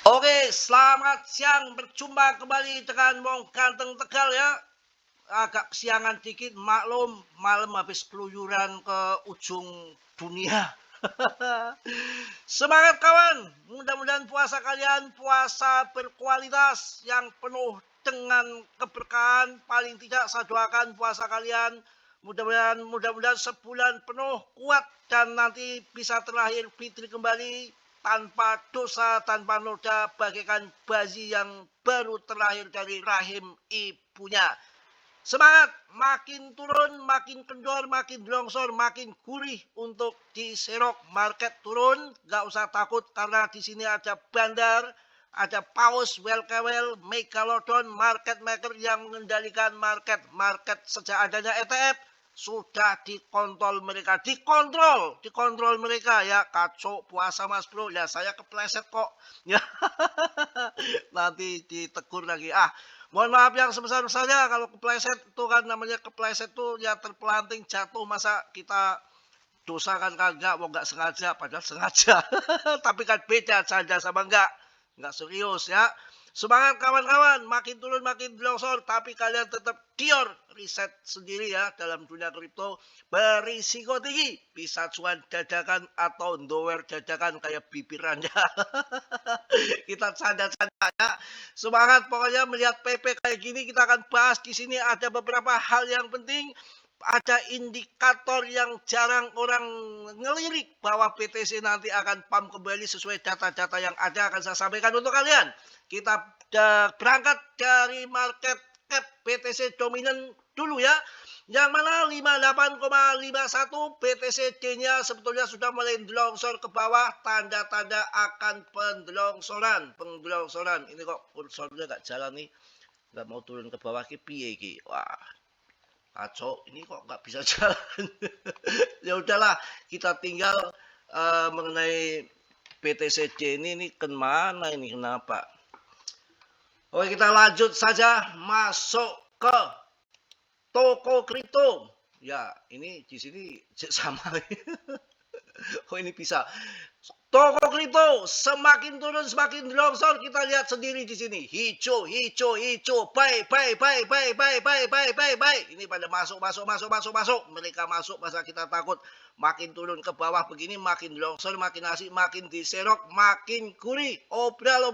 Oke, selamat siang. Berjumpa kembali dengan Wong Ganteng Tegal ya. Agak kesiangan dikit, maklum malam habis keluyuran ke ujung dunia. Semangat kawan, mudah-mudahan puasa kalian puasa berkualitas yang penuh dengan keberkahan. Paling tidak saya doakan puasa kalian mudah-mudahan sebulan penuh kuat dan nanti bisa terlahir fitri kembali tanpa dosa, tanpa noda, bagaikan bayi yang baru terlahir dari rahim ibunya. Semangat, makin turun, makin kendor, makin longsor, makin gurih untuk diserok. Market turun, nggak usah takut karena di sini ada bandar, ada paus, welkewel, megalodon, market maker yang mengendalikan market. Market sejak adanya ETF sudah dikontrol mereka ya. Kacau puasa Mas Bro, ya saya kepleset kok ya. Nanti ditegur lagi. Mohon maaf yang sebesar-besarnya kalau kepleset itu kan namanya kepleset tuh ya terpelanting jatuh, masa kita dosa kan kagak, mau nggak sengaja padahal sengaja. Tapi kan beda canda sama nggak serius ya. Semangat kawan-kawan, makin turun makin longsor, tapi kalian tetap dior riset sendiri ya dalam dunia kripto. Berisiko tinggi, bisa cuan dadakan atau dower dadakan kayak bibirnya. Kita canda-canda ya. Semangat pokoknya melihat PP kayak gini kita akan bahas di sini ada beberapa hal yang penting. Ada indikator yang jarang orang ngelirik bahwa BTC nanti akan pump kembali sesuai data-data yang ada akan saya sampaikan untuk kalian. Kita berangkat dari market cap BTC dominan dulu ya. Yang mana 58,51 BTC-nya sebetulnya sudah mulai longsor ke bawah, tanda-tanda akan pendelongsoran. Ini kok kursornya nggak jalan nih, nggak mau turun ke bawah ki piye ki. Wah, kacau, ini kok nggak bisa jalan. Ya udahlah, kita tinggal mengenai BTCJ ini kemana ini, kenapa? Oke, kita lanjut saja masuk ke toko kripto. Ya, ini di sini sama. Oh, ini bisa. Toko kripto semakin turun semakin longsor, kita lihat sendiri di sini. Hijau, buy. Ini pada masuk. Mereka masuk, masa kita takut. Makin turun ke bawah begini, makin longsor, makin asik, makin diserok, makin gurih. Obral.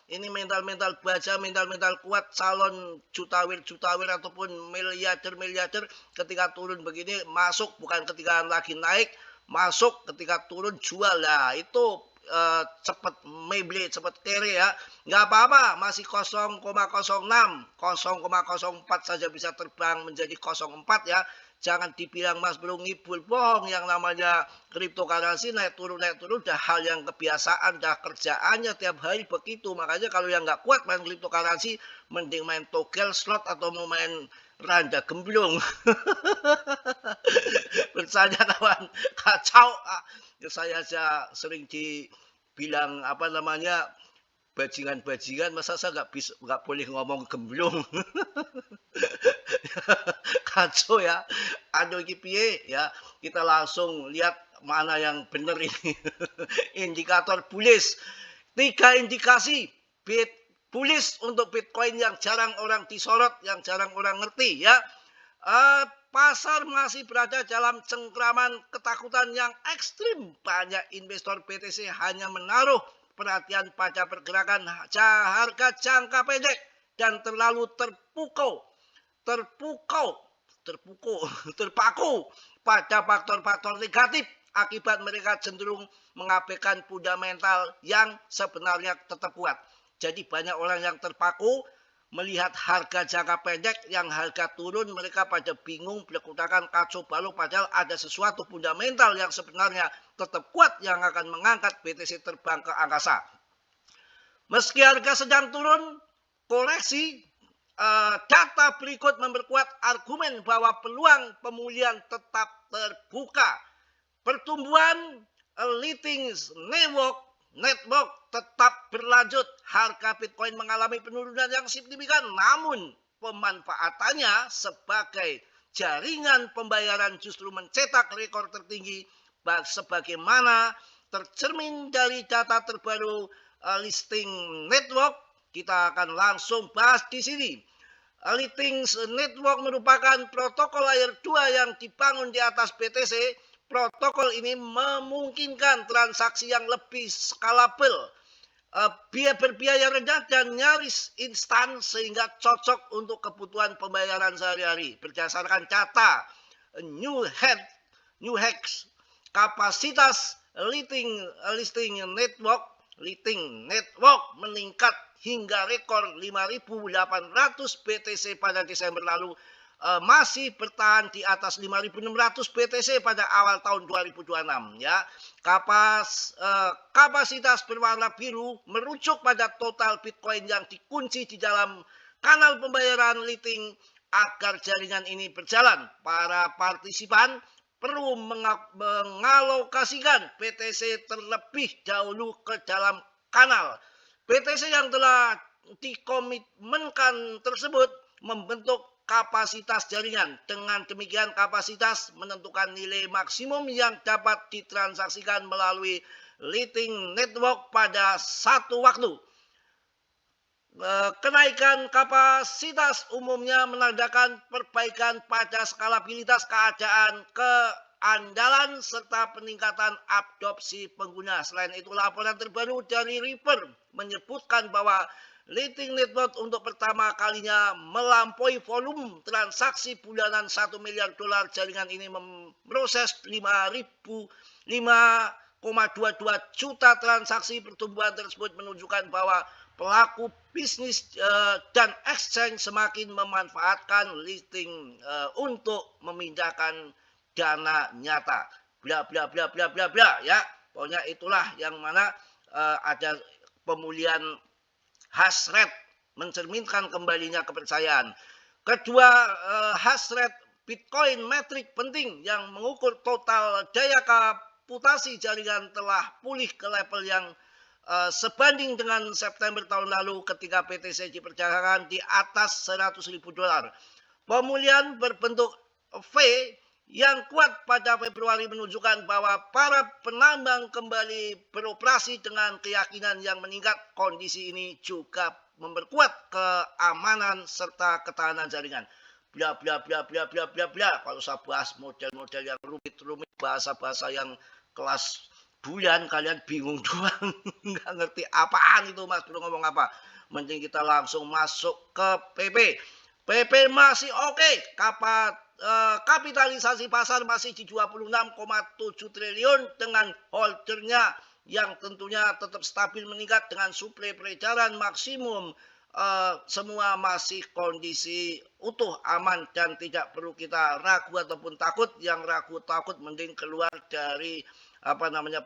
Ini mental baja, mental kuat calon jutawir ataupun miliarder ketika turun begini masuk, bukan ketika lagi naik. Masuk, ketika turun jual lah, itu cepet Maybelline, cepet kere ya, nggak apa-apa, masih 0,06 0,04 saja bisa terbang menjadi 0,4 ya. Jangan dibilang Mas Bro ngibul, bohong. Yang namanya cryptocurrency naik turun dah hal yang kebiasaan, dah kerjaannya tiap hari begitu. Makanya kalau yang nggak kuat main cryptocurrency, mending main togel slot atau mau main randa gemblung. Bercanda kawan, kacau. Saya aja sering dibilang apa namanya bajingan, masa saya nggak boleh ngomong gemblung. Kacau ya. Aduh piye ya. Kita langsung lihat mana yang benar ini. Indikator bullish. 3 indikasi bullish untuk Bitcoin yang jarang orang disorot, yang jarang orang ngerti ya. Pasar masih berada dalam cengkraman ketakutan yang ekstrim. Banyak investor BTC hanya menaruh perhatian pada pergerakan harga jangka pendek dan terlalu terpaku pada faktor-faktor negatif. Akibat mereka cenderung mengabaikan fundamental yang sebenarnya tetap kuat. Jadi banyak orang yang terpaku melihat harga jangka pendek yang harga turun, mereka pada bingung, berkutakan, kacau balau, padahal ada sesuatu fundamental yang sebenarnya tetap kuat yang akan mengangkat BTC terbang ke angkasa. Meski harga sedang turun, koreksi, data berikut memperkuat argumen bahwa peluang pemulihan tetap terbuka. Pertumbuhan leading network tetap berlanjut. Harga Bitcoin mengalami penurunan yang signifikan, namun pemanfaatannya sebagai jaringan pembayaran justru mencetak rekor tertinggi sebagaimana tercermin dari data terbaru listing network, kita akan langsung bahas di sini. Listing network merupakan protokol layer 2 yang dibangun di atas BTC. Protokol ini memungkinkan transaksi yang lebih skalabel, berbiaya rendah dan nyaris instan sehingga cocok untuk kebutuhan pembayaran sehari-hari. Berdasarkan data New Hacks, kapasitas listing network meningkat hingga rekor 5.800 BTC pada Desember lalu, masih bertahan di atas 5.600 BTC pada awal tahun 2026 ya. Kapasitas berwarna biru merujuk pada total Bitcoin yang dikunci di dalam kanal pembayaran listing. Agar jaringan ini berjalan, para partisipan perlu mengalokasikan BTC terlebih dahulu ke dalam kanal. BTC yang telah dikomitmenkan tersebut membentuk kapasitas jaringan. Dengan demikian kapasitas menentukan nilai maksimum yang dapat ditransaksikan melalui listing network pada satu waktu. Kenaikan kapasitas umumnya menandakan perbaikan pada skalabilitas keadaan keandalan serta peningkatan adopsi pengguna. Selain itu, laporan terbaru dari Ripper menyebutkan bahwa listing network untuk pertama kalinya melampaui volume transaksi bulanan $1 miliar. Jaringan ini memproses 5,22 juta transaksi. Pertumbuhan tersebut menunjukkan bahwa pelaku bisnis dan exchange semakin memanfaatkan listing untuk memindahkan dana nyata. Bla bla bla bla bla bla ya. Pokoknya itulah yang mana ada pemulihan hash rate, mencerminkan kembalinya kepercayaan. Kedua, hash rate Bitcoin metrik penting yang mengukur total daya komputasi jaringan telah pulih ke level yang sebanding dengan September tahun lalu ketika BTC diperkirakan di atas $100.000. Pemulihan berbentuk V yang kuat pada Februari menunjukkan bahwa para penambang kembali beroperasi dengan keyakinan yang meningkat. Kondisi ini juga memperkuat keamanan serta ketahanan jaringan. Bla bla bla bla bla bla bla. Kalau saya bahas model-model yang rumit-rumit, bahasa-bahasa yang kelas bulan, kalian bingung doang, nggak ngerti apaan itu Mas Bro ngomong apa. Mending kita langsung masuk ke PP. PP masih oke. Kapitalisasi pasar masih di 26,7 triliun dengan holdernya yang tentunya tetap stabil meningkat dengan suplai peredaran maksimum. Semua masih kondisi utuh, aman dan tidak perlu kita ragu ataupun takut. Yang ragu takut mending keluar dari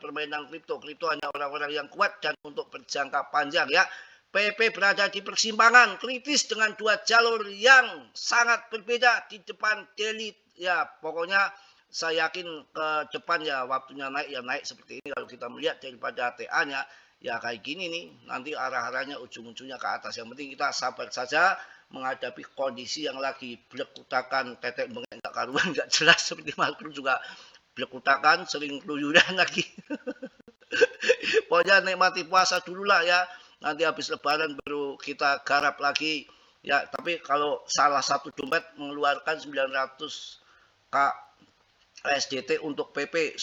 permainan kripto. Kripto hanya orang-orang yang kuat dan untuk berjangka panjang ya. PP berada di persimpangan kritis dengan dua jalur yang sangat berbeda di depan daily ya. Pokoknya saya yakin ke depan ya waktunya naik ya naik seperti ini. Kalau kita melihat daripada TA-nya ya kayak gini nih, nanti arah-arahnya ujung-ujungnya ke atas. Yang penting kita sabar saja menghadapi kondisi yang lagi blek-utakan, tetek bengek nggak karuan, nggak jelas seperti Mas Bro juga blek-utakan, sering keluyuran lagi. Pokoknya nikmati puasa dulu lah ya. Nanti habis lebaran baru kita garap lagi. Ya, tapi kalau salah satu dompet mengeluarkan 900k SDT untuk PP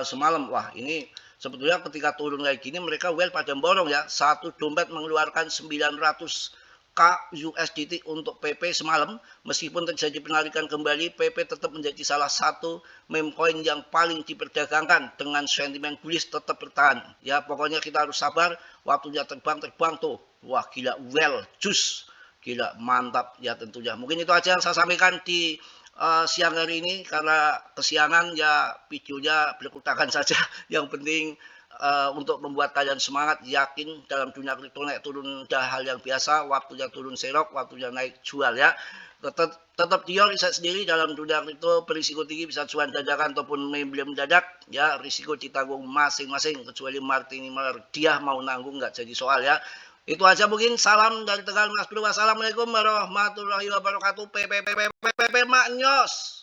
semalam. Wah, ini sebetulnya ketika turun kayak gini mereka well pada borong ya. Satu dompet mengeluarkan 900k USDT untuk PP semalam. Meskipun terjadi penarikan kembali, PP tetap menjadi salah satu meme coin yang paling diperdagangkan dengan sentimen bullish tetap bertahan. Ya, pokoknya kita harus sabar. Waktunya terbang tuh. Wah, gila well juice. Gila mantap ya tentunya. Mungkin itu aja yang saya sampaikan di siang hari ini, karena kesiangan ya videonya berkutakan saja. Yang penting untuk membuat kalian semangat, yakin dalam dunia kripto naik turun udah hal yang biasa. Waktunya turun serok, waktunya naik jual ya. Tetap dior riset sendiri dalam dunia kripto, berisiko tinggi bisa cuan dadakan ataupun membeli mendadak ya. Risiko ditanggung masing-masing, kecuali Martin Miller dia mau nanggung nggak jadi soal ya. Itu aja mungkin. Salam dari Tegal Mas Bro. Wassalamualaikum warahmatullahi wabarakatuh. PP Maknyos.